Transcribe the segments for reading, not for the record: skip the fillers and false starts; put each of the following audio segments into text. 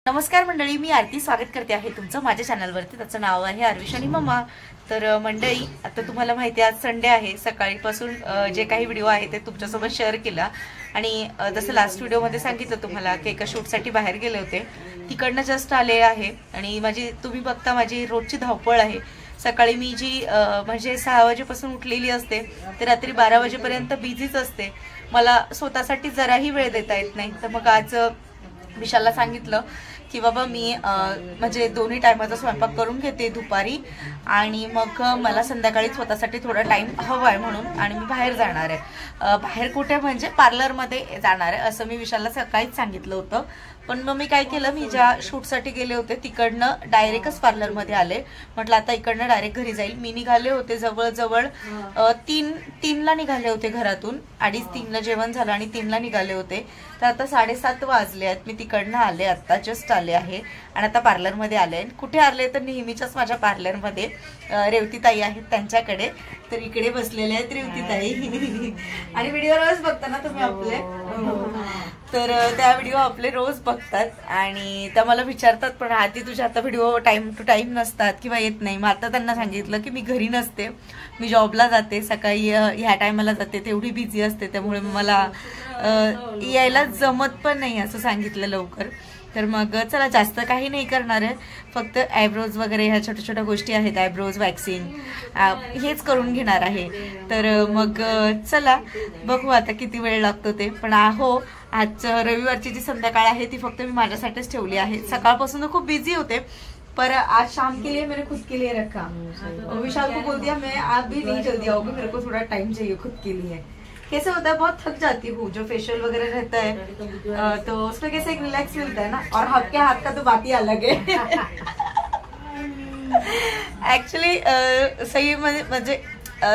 नमस्कार मंडळी, मी आरती स्वागत करते आहे तुमचं माझ्या चॅनलवरती. त्याचं नाव आहे आरविश आणि मम्मा. तर मंडळी, आता तुम्हाला माहिती आहे आज संडे आहे. सकाळीपासून जे काही व्हिडिओ आहे ते तुमच्यासोबत शेअर केला आणि जसं लास्ट व्हिडिओमध्ये सांगितलं तुम्हाला की एका शूटसाठी बाहेर गेले होते, तिकडनं जस्ट आले आहे. आणि तुम्ही बघता माझी रोजची धावपळ आहे. सकाळी मी जी म्हणजे 6 वाजेपासून उठलेली असते ते रात्री 12 वाजेपर्यंत बिझीच असते. मला स्वतःसाठी जराही वेळ देता येत नाही. तर मग आज विशालला सांगितलं की बाबा मी म्हणजे दोन्ही टायमाचा स्वयंपाक करून घेते दुपारी आणि मग मला संध्याकाळी स्वतःसाठी थोडा टाइम हवा आहे म्हणून, आणि मी बाहेर जाणार आहे. बाहेर कुठे म्हणजे पार्लरमध्ये जाणार आहे असं मी विशालला सकाळीच सांगितलं होतं. पण मग मी काय केलं, मी ज्या शूटसाठी गेले होते तिकडनं डायरेक्टच पार्लरमध्ये आले. म्हटलं आता इकडनं डायरेक्ट घरी जाईल. मी निघाले होते जवळजवळ 3ला निघाले होते घरातून. 2:30-3ला जेवण झालं आणि 3ला निघाले होते. तर आता 7:30 वाजले आहेत. मी तिकडनं आले, आता जस्ट आले आहे आणि आता पार्लरमध्ये आले. कुठे आले तर नेहमीच्याच माझ्या पार्लरमध्ये रेवतीताई आहेत त्यांच्याकडे. तर इकडे बसलेले आहेत रेवतीताई आणि व्हिडिओ रोज बघता ना तुम्ही आपले, तर त्या व्हिडिओ आपले रोज बघतात आणि त्या मला विचारतात पण आधी तुझ्या आता व्हिडिओ टाइम टू टाइम नसतात किंवा येत नाही. मग आता त्यांना सांगितलं की मी घरी नसते, मी जॉबला जाते, सकाळी ह्या टायमाला जाते, तेवढी बिझी असते, त्यामुळे मला यायला जमत पण नाही असं सांगितलं लवकर. तर मग चला जास्त काही नाही करणार आहे, फक्त आयब्रोज वगैरे ह्या छोट्या छोट्या गोष्टी आहेत, आयब्रोज वॅक्सिंग हेच करून घेणार आहे. तर मग चला बघू आता किती वेळ लागतो ते. पण आज रविवारची जी संध्याकाळ आहे ती फक्त मी माझ्यासाठीच ठेवली आहे. सकाळपासून खूप बिझी होते पर आज शाम के लिए मैंने खुद के लिए रखा. विशाल को बोल दिया मैं आप भी नहीं जल्दी आओगे, मेरे को थोड़ा टाइम चाहिए खुद के लिए. कैसे होता है, बहुत थक जाती हूँ. जो फेशियल वगैरह रहता है तो उसमें कैसे एक रिलैक्स मिलता है ना, और आपके हाथ का तो बात ही अलग है. ऍक्च्युली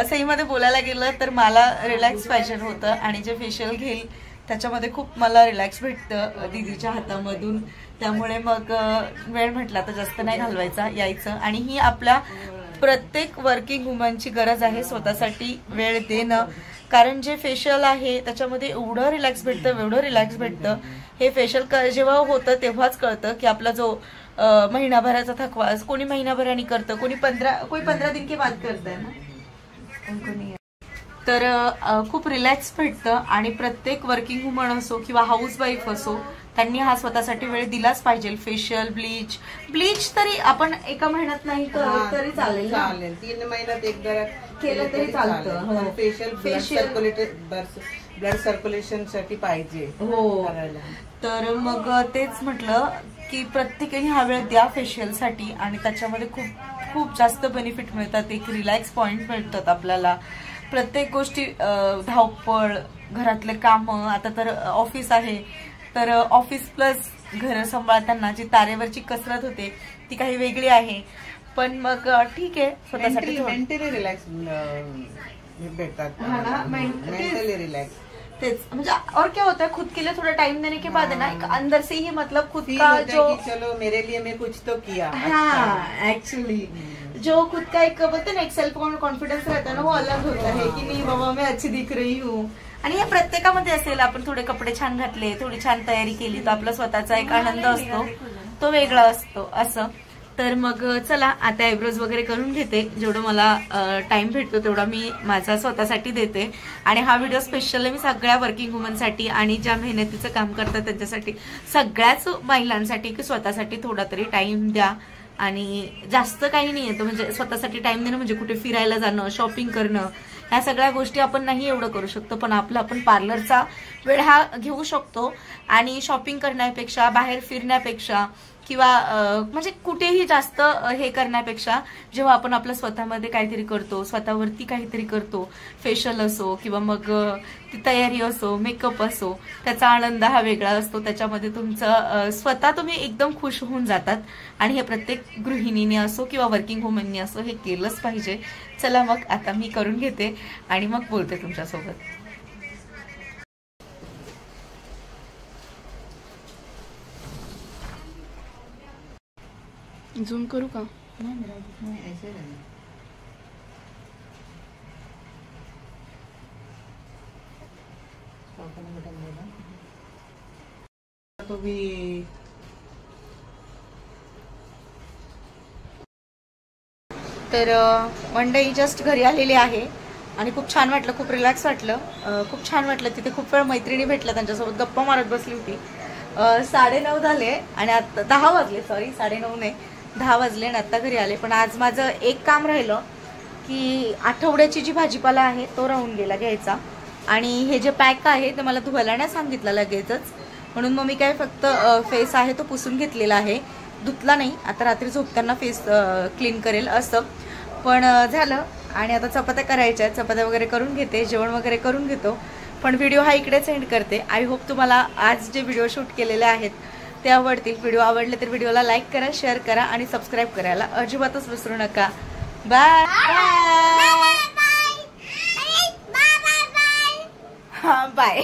सहीमध्ये बोलायला गेलं तर मला रिलॅक्स पाहिजे होतं आणि जे फेशियल घेईल त्याच्यामध्ये खूप मला रिलॅक्स भेटतं दीदीच्या हातामधून. त्यामुळे मग वेळ म्हटला तर जास्त नाही घालवायचा, यायचं. आणि ही आपल्या प्रत्येक वर्किंग वुमनची गरज आहे, स्वतःसाठी वेळ देणं. कारण जे फेशियल आहे त्याच्यामध्ये एवढं रिलॅक्स भेटतं. हे फेशियल जेव्हा होतं तेव्हाच कळतं की आपला जो महिनाभराचा थकवा, कोणी महिनाभराने करतं, कोणी 15 दिन के बाद करतंय ना कोणी. तर खूप रिलॅक्स भेटतं आणि प्रत्येक वर्किंग वुमन असो किंवा हाऊसवाईफ असो त्यांनी हा स्वतःसाठी वेळ दिलाच पाहिजे. फेशियल ब्लीच तरी आपण एका महिन्यात नाही तरी चालेल, 3 महिन्यात एकदा केलं तरी चालतं. फेशियल ब्लड सर्क्युलेशन साठी पाहिजे हो. तर मग तेच म्हटलं की प्रत्येकाने हा वेळ द्या फेशियल साठी आणि त्याच्यामध्ये खूप खूप जास्त बेनिफिट मिळतात. एक रिलॅक्स पॉइंट मिळतात आपल्याला. प्रत्येक गोष्टी धावपळ, घरातले काम, आता तर ऑफिस आहे तर ऑफिस प्लस घर सांभाळताना जी तारेवरची कसरत होते ती काही वेगळी आहे. पण मग ठीक आहे, स्वतःसाठी मेंटली रिलॅक्स भेटतात, मेंटली रिलॅक्स. तेच म्हणजे और क्या होता है, खुद के लिए थोड़ा टाइम देने के बाद है ना, एक अंदर से ही मतलब खुद का जो चलो मेरे लिए मैं कुछ तो किया. हाँ एक्चुअली जो खुद का एक बोलते ना एक सेल्फ कॉन्फिडन्स रहता है ना, वो अलग होता है की नाही बाबा मैं अच्छी दिख रही हूँ. आणि हे प्रत्येकामध्ये असेल, आपण थोडे कपडे छान घातले, थोडी छान तयारी केली तर आपला स्वतःचा एक आनंद असतो, तो वेगळा असतो असं. तर मग चला आता आयब्रोज वगैरे करून घेते. जेवढं मला टाइम भेटतो तेवढा मी माझा स्वतःसाठी देते. आणि हा व्हिडिओ स्पेशल मी सगळ्या वर्किंग वुमनसाठी आणि ज्या मेहनतीचं काम करतात त्यांच्यासाठी, सगळ्याच महिलांसाठी की स्वतःसाठी थोडा तरी टाइम द्या. आणि जास्त काही नाही येतं म्हणजे स्वतःसाठी टाइम देणं म्हणजे कुठे फिरायला जाणं, शॉपिंग करणं, ह्या सगळ्या गोष्टी आपण नाही एवढं करू शकतो. पण आपण पार्लरचा वेळ हा घेऊ शकतो. आणि शॉपिंग करण्यापेक्षा, बाहेर फिरण्यापेक्षा किंवा म्हणजे कुठेही जास्त हे करण्यापेक्षा जेव्हा आपण आपल्या स्वतःमध्ये काहीतरी करतो, स्वतःवरती काहीतरी करतो, फेशियल असो किंवा मग ती तयारी असो, मेकअप असो, त्याचा आनंद हा वेगळा असतो. त्याच्यामध्ये तुमचं स्वतः तुम्ही एकदम खुश होऊन जातात. आणि हे प्रत्येक गृहिणीने असो किंवा वर्किंग वुमननी असो हे केलंच पाहिजे. चला मग आता मी करून घेते आणि मग बोलते तुमच्यासोबत. झूम करू का? तो भी तर मंडई जस्ट घरी आलेली आहे आणि खूप छान वाटलं, खूप रिलॅक्स वाटलं, खूप छान वाटलं. तिथे खूप वेळ मैत्रिणी भेटल्या, त्यांच्यासोबत गप्पा मारत बसली होती. 9:30 झाले आणि आता 10 वाजले, सॉरी 9:30 नाही 10 वाजले आणि आत्ता घरी आले. पण आज माझं एक काम राहिलं की आठवड्याची जी भाजीपाला आहे तो राहून गेला घ्यायचा. आणि हे जे पॅक आहे ते मला धुवायला नाही सांगितलं लगेचच, म्हणून मग मी काय फक्त फेस आहे तो पुसून घेतलेला आहे, धुतला नाही. आता रात्री झोपताना फेस क्लीन करेल असं. पण झालं आणि आता चपात्या करायच्या आहेत, चपात्या वगैरे करून घेते, जेवण वगैरे करून घेतो. पण व्हिडिओ हा इकडेच एंड करते. आय होप तुम्हाला आज जे व्हिडिओ शूट केलेले आहेत ते आवडतील. व्हिडिओ आवडले तर व्हिडिओला लाईक करा, शेअर करा आणि सबस्क्राईब करायला अजिबातच विसरू नका. Bye bye.